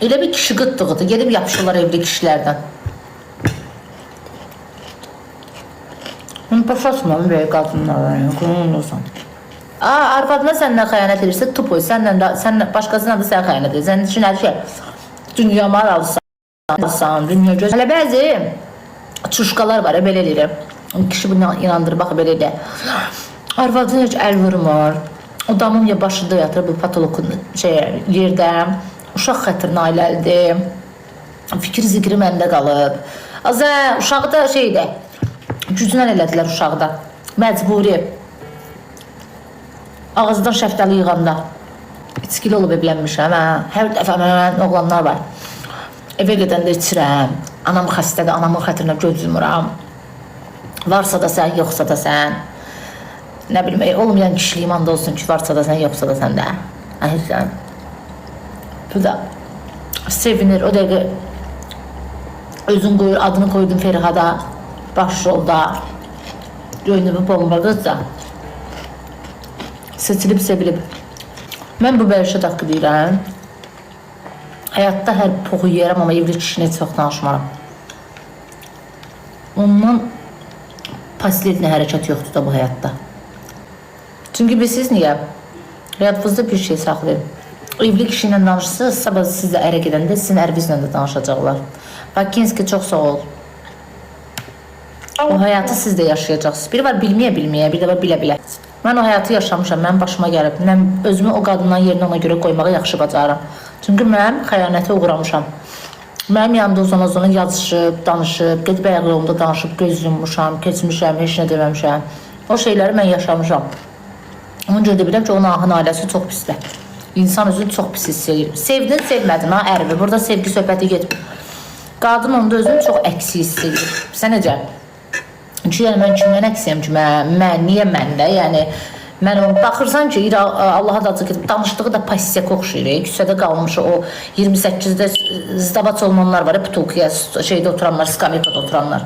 Elə bir kişi qıtdığıdır. Gedib yapışırlar evli kişilərdən. Başlasın böyle qadınlarla. Qonunursan. Arvadına səndən xəyanət edirsə, tupoy. Sən başqasına da sən xəyanət edir. Sən üçün hər şey. Dünya mal alsan, dünya göz. Hələ bəzi çuşqalar var, belə eləyir. Kişi bunu inandırır, bax belə elə. Arvadına heç əl vurmur. O damın ya başında yatır, bu patologun yerdə. Uşaq xətrinə ailəlidir. Fikir zikri məndə qalıb. Azə, uşağı da şeydir. Gücündən elədilər uşaqda. Məcburi. Ağızdan şəftəli yığanda. İçkili olub evlənmişəm. Hər dəfə mən oğlanlar var. Evə gedəndə içirəm. Anam xəstədir, anamın xətrinə göz yumuram. Varsa da sən, yoxsa da sən. Nə bilmək, olmayan kişiliyim anda olsun ki, varsa da sən, yoxsa da sən də. Əhirsən. Bu da sevinir. O dəqiqə özün qoyur, adını koydun Ferihada. Başrolda. Gönlümü bomba qız da. Seçilib, sevilib. Mən bu Bərişət haqqı deyirəm. Həyatda hər poxu yeyərəm, amma evli kişini çox danışmaram. Ondan pasiletlə hərəkət yoxdur da bu həyatda. Çünki bilirsiniz niyə? Həyatınızda bir şey saxlayın. Evli kişi ilə danışırsınız, sabah sizlə ərə gedəndə sizin ərvinizlə də danışacaqlar. Bakinski çox sağ ol. O həyatı siz də yaşayacaqsınız. Biri var bilməyə-bilməyə, bir də var bilə-bilə. Mən o həyatı yaşamışam, mənim başıma gəlib. Mən özümü o qadından yerinə ona görə qoymağı yaxşı bacarım. Çünki mən xəyanətə uğramışam. Mənim yanımda uzana yazışıb, danışıb, gedib ayaq yolunda danışıb, göz yummuşam, keçmişəm, heç nə deməmişəm. O şeyləri mən yaşamışam. Onun görə də biləm ki, onun ahın ailəsi çox pisdir. İnsan özünü çox pis hiss edir. Sevdin, sevmədin, ha, ərvi. Burada sevgi söhbəti getmir. Qadın onda özünü çox əksi hiss edir. Sən necə? Çünki yəni mən kimdən əksiyəm ki, niyə məndə? Yəni mən onu baxırsan ki, Allaha da acıq edib danışdığı da pasiyaka oxşayır. Küçədə qalmış o 28-də zdavaç olmanlar var, putulkuya şeydə oturanlar, skamyakada oturanlar.